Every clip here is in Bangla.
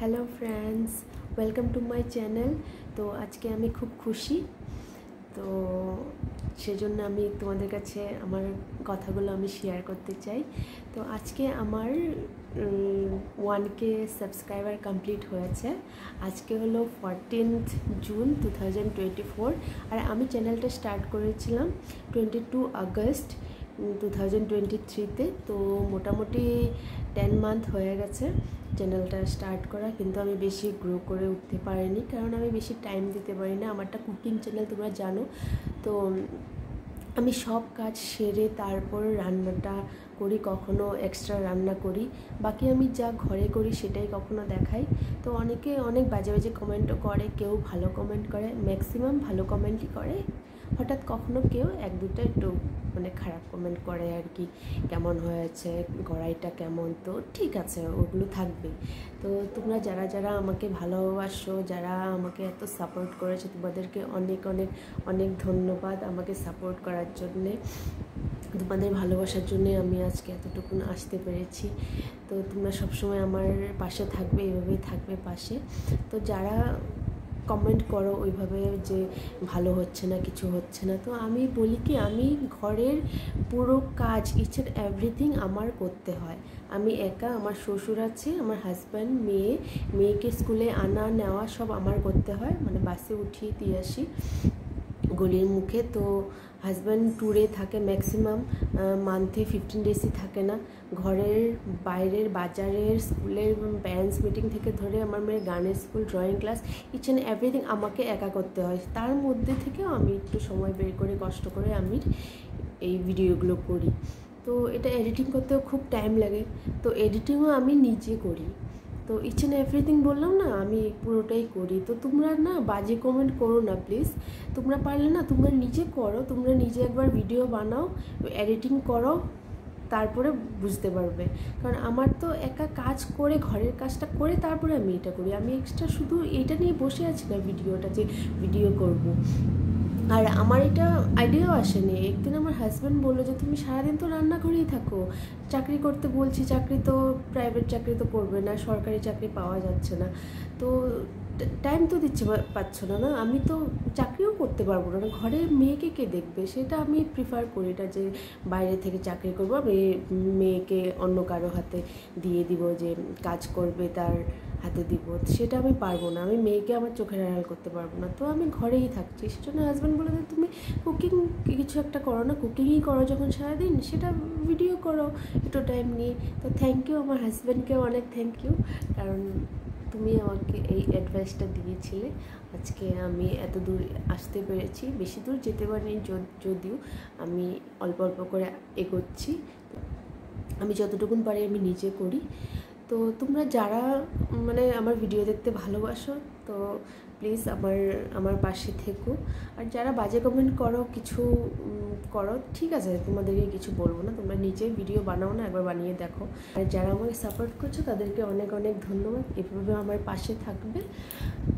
Hello friends, welcome to my channel. তো আজকে আমি খুব খুশি। তো সেজন্য আমি তোমাদের কাছে আমার কথাগুলো আমি শেয়ার করতে চাই। তো আজকে আমার 1K সাবস্ক্রাইবার কমপ্লিট হয়েছে। আজকে হলো 14th জুন 2024, আর আমি চ্যানেলটা স্টার্ট করেছিলাম 22 আগস্ট 2023-তে। তো মোটামুটি 10 মান্থ হয়ে গেছে চ্যানেলটা স্টার্ট করা, কিন্তু আমি বেশি গ্রো করে উঠতে পারিনি, কারণ আমি বেশি টাইম দিতে পারি না। আমারটা কুকিং চ্যানেল, তোমরা জানো। তো আমি সব কাজ সেরে তারপর রান্নাটা করি, কখনো এক্সট্রা রান্না করি, বাকি আমি যা ঘরে করি সেটাই কখনো দেখাই। তো অনেকে অনেক বাজে বাজে কমেন্টও করে, কেউ ভালো কমেন্ট করে, ম্যাক্সিমাম ভালো কমেন্টই করে। হঠাৎ কখনো কেউ এক দুটো একটু খারাপ কমেন্ট করে আর কি, কেমন হয়েছে, কড়াইটা কেমন। তো ঠিক আছে, ওগুলো থাকবে। তো তোমরা যারা যারা আমাকে ভালোবাসো, যারা আমাকে এত সাপোর্ট করেছো, তোমাদেরকে অনেক অনেক অনেক ধন্যবাদ আমাকে সাপোর্ট করার জন্যে। তোমাদের ভালোবাসার জন্যে আমি আজকে এতটুকুন আসতে পেরেছি। তো তোমরা সবসময় আমার পাশে থাকবে, এভাবেই থাকবে পাশে। তো যারা কমেন্ট করো ওইভাবে যে ভালো হচ্ছে না, কিছু হচ্ছে না, তো আমি বলি কি, আমি ঘরের পুরো কাজ, ইচ অ্যান্ড এভরিথিং আমার করতে হয়। আমি একা, আমার শ্বশুর আছে, আমার হাজব্যান্ড, মেয়েকে স্কুলে আনা নেওয়া সব আমার করতে হয়, বাসে উঠিয়ে দিয়ে আসি গলির মুখে। তো হাজব্যান্ড ট্যুরে থাকে, ম্যাক্সিমাম মান্থে 15 ডেজই থাকে না। ঘরের বাইরের বাজারের, স্কুলের প্যারেন্টস মিটিং থেকে ধরে আমার মেয়ের গানের school, drawing class, each and everything আমাকে একা করতে হয়। তার মধ্যে থেকেও আমি একটু সময় বের করে, কষ্ট করে আমি এই ভিডিওগুলো করি। তো এটা এডিটিং করতেও খুব টাইম লাগে, তো এডিটিংও আমি নিজে করি। তো ইচ অ্যান্ড এভরিথিং বললাম না, আমি পুরোটাই করি। তো তোমরা না বাজে কমেন্ট করো না প্লিজ। তোমরা পারলে না তোমরা নিজে করো, তোমরা নিজে একবার ভিডিও বানাও, এডিটিং করো, তারপরে বুঝতে পারবে। কারণ আমার তো একা কাজ করে, ঘরের কাজটা করে তারপরে আমি এটা করি। আমি এক্সট্রা শুধু এইটা নিয়ে বসে আছি না, ভিডিওটা যে ভিডিও করব। আর আমার এটা আইডিয়াও আসেনি। একদিন আমার হাজব্যান্ড বললো যে তুমি সারাদিন তো রান্নাঘরেই থাকো, চাকরি করতে বলছি, চাকরি তো প্রাইভেট চাকরি তো করবে না, সরকারি চাকরি পাওয়া যাচ্ছে না, তো টাইম তো দিচ্ছে পাচ্ছ না। না, আমি তো চাকরিও করতে পারবো না, ঘরে মেয়েকে কে দেখবে, সেটা আমি প্রিফার করি না যে বাইরে থেকে চাকরি করবো, মেয়েকে অন্য কারো হাতে দিয়ে দিব, যে কাজ করবে তার হাতে দিব, সেটা আমি পারবো না। আমি মেয়েকে আমার চোখের আড়াল করতে পারবো না, তো আমি ঘরেই থাকছি। সেজন্য হাজব্যান্ড বলে যে তুমি কুকিং কিছু একটা করো না, কুকিংই করো যখন সারাদিন, সেটা ভিডিও করো একটু টাইম নিয়ে। তো থ্যাংক ইউ আমার হাজব্যান্ডকেও অনেক থ্যাংক ইউ, কারণ তুমি আমাকে এই অ্যাডভাইসটা দিয়েছিলে। আজকে আমি এত দূর আসতে পেরেছি, বেশি দূর যেতে পারিনি যদিও আমি অল্প অল্প করে এগোচ্ছি। আমি যতটুকুন পারি আমি নিজে করি। তো তোমরা যারা আমার ভিডিও দেখতে ভালোবাসো, তো প্লিজ আমার পাশে থেকো। আর যারা বাজে কমেন্ট করো, কিছু করো, ঠিক আছে, তোমাদেরকে কিছু বলবো না, তোমরা নিজে ভিডিও বানাও না, একবার বানিয়ে দেখো। আর যারা আমাকে সাপোর্ট করছো তাদেরকে অনেক অনেক ধন্যবাদ। এভাবে আমার পাশে থাকবে,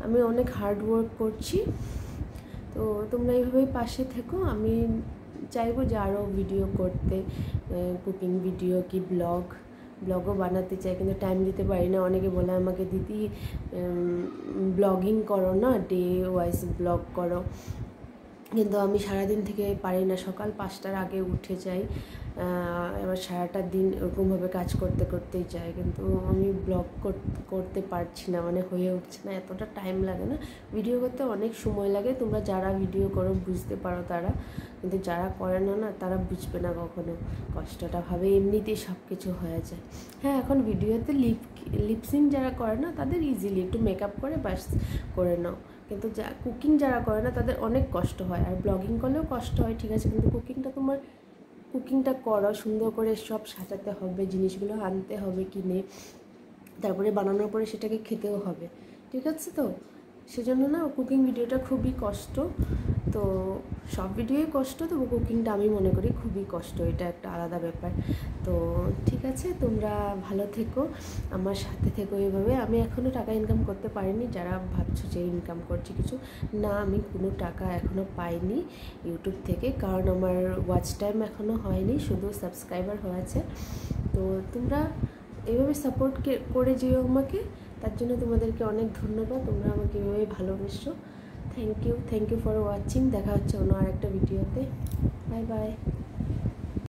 আমি অনেক হার্ড ওয়ার্ক করছি। তো তোমরা এইভাবেই পাশে থেকো। আমি চাইবো যে আরও ভিডিও করতে, কুকিং ভিডিও কি ব্লগও বানাতে চাই, কিন্তু টাইম দিতে পারি না। অনেকে বলে আমাকে, দিদি ব্লগিং করো না, ডে ওয়াইজ ব্লগ করো, কিন্তু আমি সারাদিন থেকে পারি না। সকাল 5টার আগে উঠে যাই, এবার সারাটা দিন ওরকমভাবে কাজ করতে করতেই যাই, কিন্তু আমি ব্লগ করতে পারছি না, হয়ে উঠছে না, এতটা টাইম লাগে না। ভিডিও করতে অনেক সময় লাগে। তোমরা যারা ভিডিও করো বুঝতে পারো তারা, কিন্তু যারা করে না তারা বুঝবে না কখনো কষ্টটা, ভাবে এমনিতেই সব কিছু হয়ে যায়। হ্যাঁ, এখন ভিডিওতে লিপসিং যারা করে না তাদের ইজিলি একটু মেকআপ করে বাস করে নাও, কিন্তু কুকিং যারা করে না তাদের অনেক কষ্ট হয়। আর ব্লগিং করলেও কষ্ট হয়, ঠিক আছে, কিন্তু কুকিংটা করো, সুন্দর করে সব সাজাতে হবে, জিনিসগুলো আনতে হবে কিনে, তারপরে বানানোর পরে সেটাকে খেতেও হবে, ঠিক আছে। তো সেজন্য না কুকিং ভিডিওটা খুবই কষ্ট। তো সব ভিডিওই কষ্ট, তবু কুকিংটা আমি মনে করি খুবই কষ্ট, এটা একটা আলাদা ব্যাপার। তো ঠিক আছে, তোমরা ভালো থেকো, আমার সাথে থেকো এভাবে। আমি এখনও টাকা ইনকাম করতে পারিনি, যারা ভাবছো যে ইনকাম করছি কিছু, না, আমি কোনো টাকা এখনও পাইনি ইউটিউব থেকে, কারণ আমার ওয়াচ টাইম এখনও হয়নি, শুধু সাবস্ক্রাইবার হয়েছে। তো তোমরা এইভাবে সাপোর্ট করে যেও আমাকে। তার জন্য তোমাদেরকে অনেক ধন্যবাদ, তোমরা আমাকে এভাবেই ভালোবেসো। Thank you for watching. দেখা হচ্ছে অন্য আরেকটা ভিডিওতে। Bye by.